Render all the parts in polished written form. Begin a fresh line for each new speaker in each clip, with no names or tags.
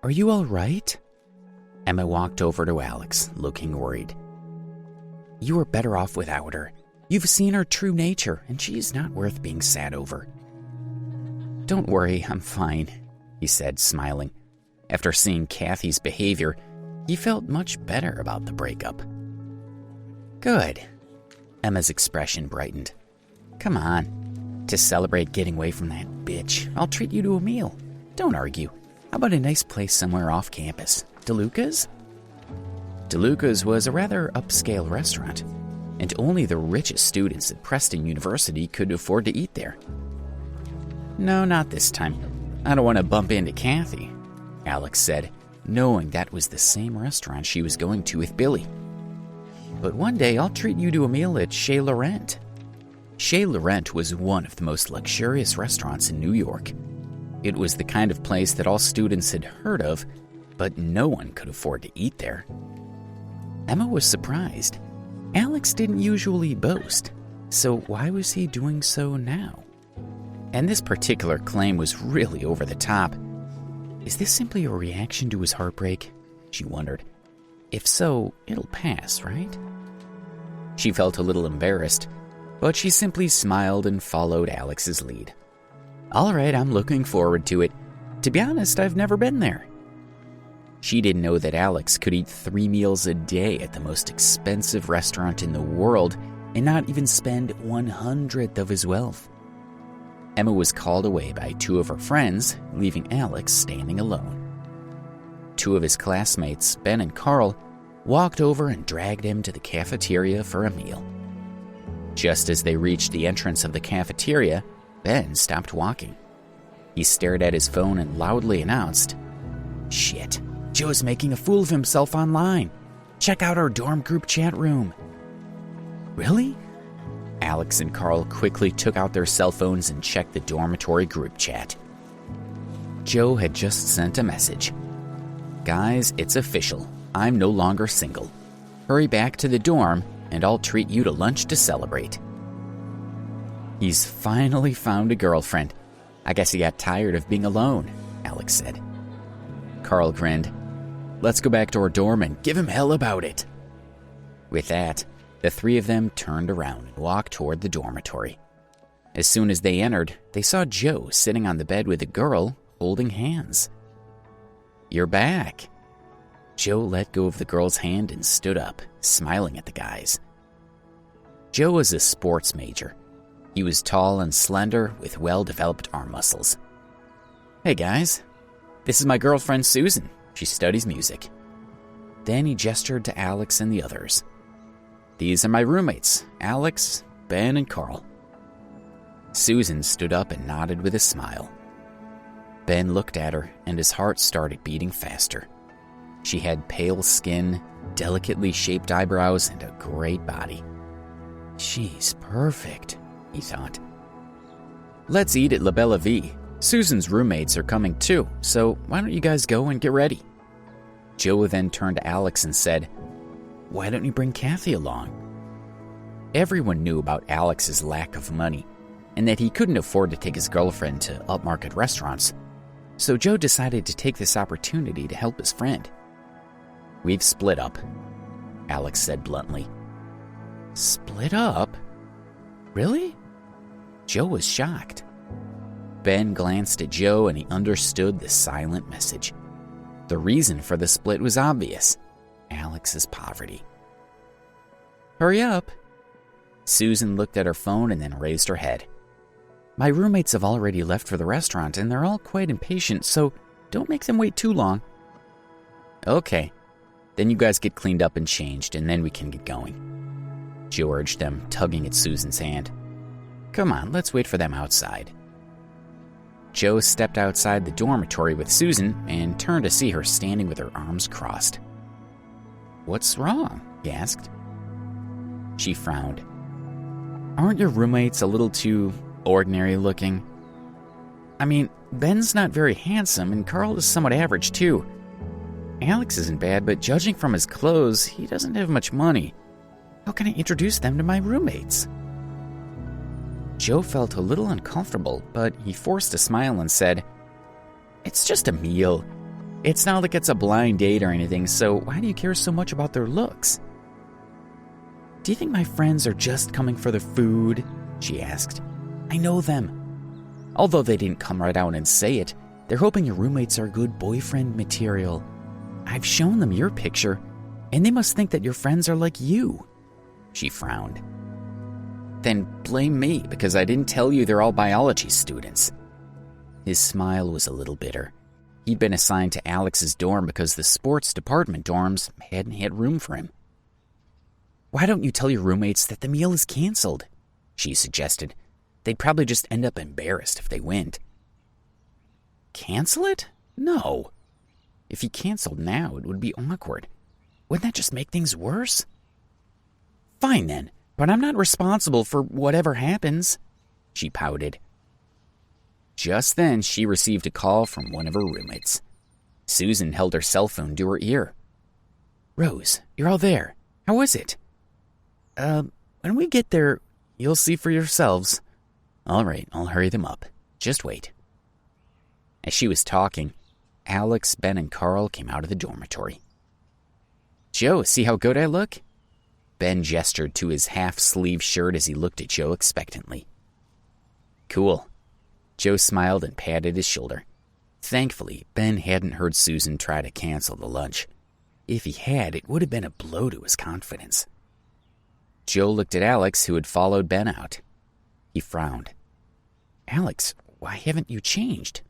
Are you all right? Emma walked over to Alex, looking worried. You are better off without her. You've seen her true nature, and she is not worth being sad over. Don't worry, I'm fine, he said, smiling. After seeing Cathy's behavior, he felt much better about the breakup. Good. Emma's expression brightened. Come on. To celebrate getting away from that bitch, I'll treat you to a meal. Don't argue. How about a nice place somewhere off campus? DeLuca's? DeLuca's was a rather upscale restaurant, and only the richest students at Preston University could afford to eat there. No, not this time. I don't want to bump into Cathy, Alex said, knowing that was the same restaurant she was going to with Billy. But one day I'll treat you to a meal at Chez Laurent. Chez Laurent was one of the most luxurious restaurants in New York. It was the kind of place that all students had heard of, but no one could afford to eat there. Emma was surprised. Alex didn't usually boast, so why was he doing so now? And this particular claim was really over the top. Is this simply a reaction to his heartbreak? She wondered. If so, it'll pass, right? She felt a little embarrassed, but she simply smiled and followed Alex's lead. All right, I'm looking forward to it. To be honest, I've never been there. She didn't know that Alex could eat 3 meals a day at the most expensive restaurant in the world and not even spend 1/100th of his wealth. Emma was called away by 2 of her friends, leaving Alex standing alone. 2 of his classmates, Ben and Carl, walked over and dragged him to the cafeteria for a meal. Just as they reached the entrance of the cafeteria, Ben stopped walking. He stared at his phone and loudly announced, Shit, Joe's making a fool of himself online. Check out our dorm group chat room. Really? Alex and Carl quickly took out their cell phones and checked the dormitory group chat. Joe had just sent a message. Guys, it's official. I'm no longer single. Hurry back to the dorm and I'll treat you to lunch to celebrate. He's finally found a girlfriend. I guess he got tired of being alone, Alex said. Carl grinned. Let's go back to our dorm and give him hell about it. With that, the 3 of them turned around and walked toward the dormitory. As soon as they entered, they saw Joe sitting on the bed with a girl holding hands. You're back. Joe let go of the girl's hand and stood up, smiling at the guys. Joe was a sports major. He was tall and slender with well-developed arm muscles. Hey guys, this is my girlfriend Susan. She studies music. Then he gestured to Alex and the others. These are my roommates, Alex, Ben, and Carl. Susan stood up and nodded with a smile. Ben looked at her and his heart started beating faster. She had pale skin, delicately shaped eyebrows, and a great body. She's perfect, he thought. Let's eat at La Bella Vie. Susan's roommates are coming too, so why don't you guys go and get ready? Joe then turned to Alex and said, Why don't you bring Cathy along? Everyone knew about Alex's lack of money, and that he couldn't afford to take his girlfriend to upmarket restaurants, so Joe decided to take this opportunity to help his friend. We've split up, Alex said bluntly. Split up? Really? Joe was shocked. Ben glanced at Joe and he understood the silent message. The reason for the split was obvious: Alex's poverty. Hurry up. Susan looked at her phone and then raised her head. My roommates have already left for the restaurant and they're all quite impatient, so don't make them wait too long. Okay, then you guys get cleaned up and changed and then we can get going. Joe urged them, tugging at Susan's hand. Come on, let's wait for them outside. Joe stepped outside the dormitory with Susan and turned to see her standing with her arms crossed. What's wrong? He asked. She frowned. Aren't your roommates a little too ordinary looking? I mean, Ben's not very handsome and Carl is somewhat average too. Alex isn't bad, but judging from his clothes, he doesn't have much money. How can I introduce them to my roommates? Joe felt a little uncomfortable, but he forced a smile and said, It's just a meal. It's not like it's a blind date or anything, so why do you care so much about their looks? Do you think my friends are just coming for the food? She asked. I know them. Although they didn't come right out and say it, they're hoping your roommates are good boyfriend material. I've shown them your picture, and they must think that your friends are like you. She frowned. Then blame me, because I didn't tell you they're all biology students. His smile was a little bitter. He'd been assigned to Alex's dorm because the sports department dorms hadn't had room for him. Why don't you tell your roommates that the meal is canceled? She suggested. They'd probably just end up embarrassed if they went. Cancel it? No. If he canceled now, it would be awkward. Wouldn't that just make things worse? Fine then, but I'm not responsible for whatever happens, she pouted. Just then, she received a call from one of her roommates. Susan held her cell phone to her ear. Rose, you're all there. How was it? When we get there, you'll see for yourselves. All right, I'll hurry them up. Just wait. As she was talking, Alex, Ben, and Carl came out of the dormitory. Joe, see how good I look? Ben gestured to his half-sleeve shirt as he looked at Joe expectantly. Cool. Joe smiled and patted his shoulder. Thankfully, Ben hadn't heard Susan try to cancel the lunch. If he had, it would have been a blow to his confidence. Joe looked at Alex, who had followed Ben out. He frowned. Alex, why haven't you changed?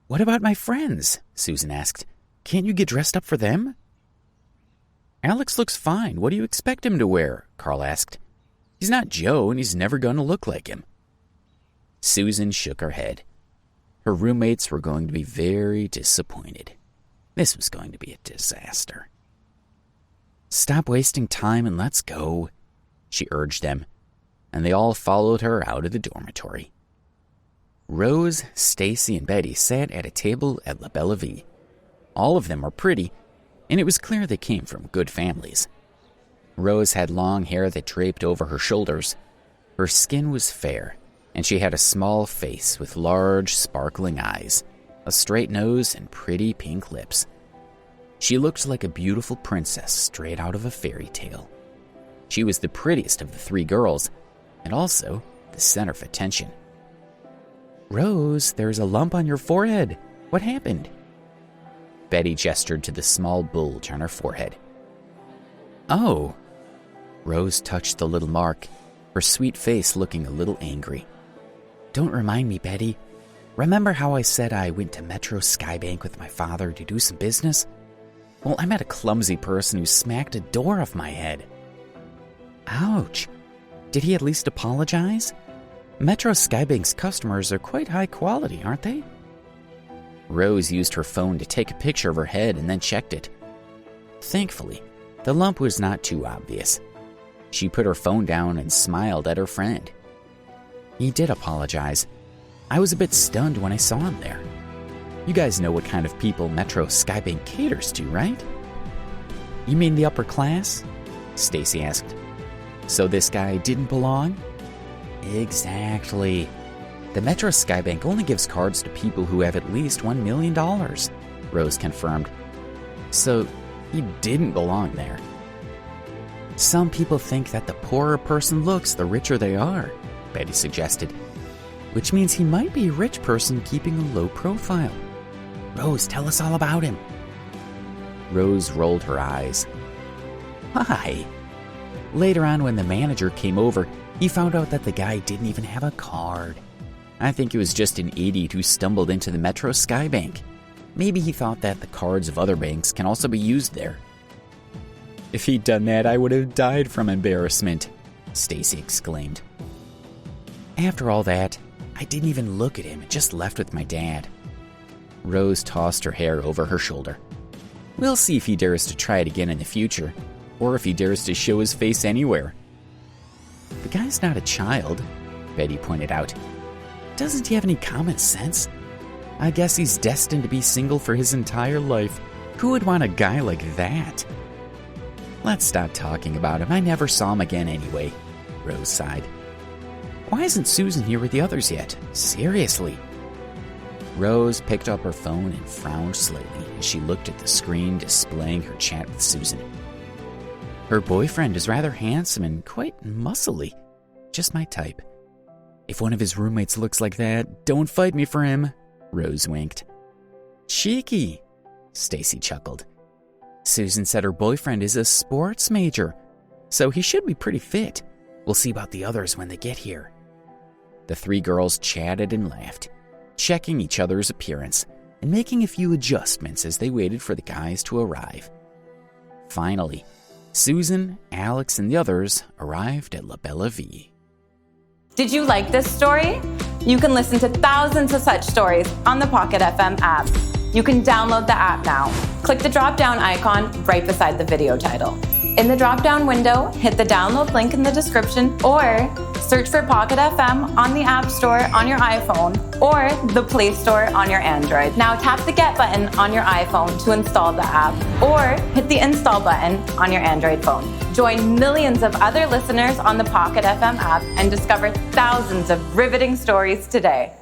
What about my friends? Susan asked. Can't you get dressed up for them? Alex looks fine. What do you expect him to wear? Carl asked. He's not Joe, and he's never going to look like him. Susan shook her head. Her roommates were going to be very disappointed. This was going to be a disaster. Stop wasting time and let's go, she urged them, and they all followed her out of the dormitory. Rose, Stacy, and Betty sat at a table at La Belle Vie. All of them were pretty, and it was clear they came from good families. Rose had long hair that draped over her shoulders. Her skin was fair, and she had a small face with large, sparkling eyes, a straight nose, and pretty pink lips. She looked like a beautiful princess straight out of a fairy tale. She was the prettiest of the three girls, and also the center of attention. Rose, there's a lump on your forehead. What happened? Betty gestured to the small bulge on her forehead. Oh. Rose touched the little mark, her sweet face looking a little angry. Don't remind me, Betty. Remember how I said I went to Metro Skybank with my father to do some business? Well, I met a clumsy person who smacked a door off my head. Ouch. Did he at least apologize? Metro Skybank's customers are quite high quality, aren't they? Rose used her phone to take a picture of her head and then checked it. Thankfully, the lump was not too obvious. She put her phone down and smiled at her friend. He did apologize. I was a bit stunned when I saw him there. You guys know what kind of people Metro Skybank caters to, right? You mean the upper class? Stacy asked. So this guy didn't belong? Exactly. The Metro Skybank only gives cards to people who have at least $1 million, Rose confirmed. So he didn't belong there. Some people think that the poorer a person looks, the richer they are, Betty suggested. Which means he might be a rich person keeping a low profile. Rose, tell us all about him. Rose rolled her eyes. Why? Later on, when the manager came over, he found out that the guy didn't even have a card. I think it was just an idiot who stumbled into the Metro Skybank. Maybe he thought that the cards of other banks can also be used there. If he'd done that, I would have died from embarrassment, Stacy exclaimed. After all that, I didn't even look at him and just left with my dad. Rose tossed her hair over her shoulder. We'll see if he dares to try it again in the future, or if he dares to show his face anywhere. The guy's not a child, Betty pointed out. Doesn't he have any common sense? I guess he's destined to be single for his entire life. Who would want a guy like that? Let's stop talking about him. I never saw him again anyway, Rose sighed. Why isn't Susan here with the others yet? Seriously. Rose picked up her phone and frowned slightly as she looked at the screen displaying her chat with Susan. Her boyfriend is rather handsome and quite muscly. Just my type. If one of his roommates looks like that, don't fight me for him, Rose winked. Cheeky, Stacy chuckled. Susan said her boyfriend is a sports major, so he should be pretty fit. We'll see about the others when they get here. The three girls chatted and laughed, checking each other's appearance and making a few adjustments as they waited for the guys to arrive. Finally, Susan, Alex, and the others arrived at La Bella Vie.
Did you like this story? You can listen to thousands of such stories on the Pocket FM app. You can download the app now. Click the drop-down icon right beside the video title. In the drop-down window, hit the download link in the description or search for Pocket FM on the App Store on your iPhone or the Play Store on your Android. Now tap the Get button on your iPhone to install the app or hit the Install button on your Android phone. Join millions of other listeners on the Pocket FM app and discover thousands of riveting stories today.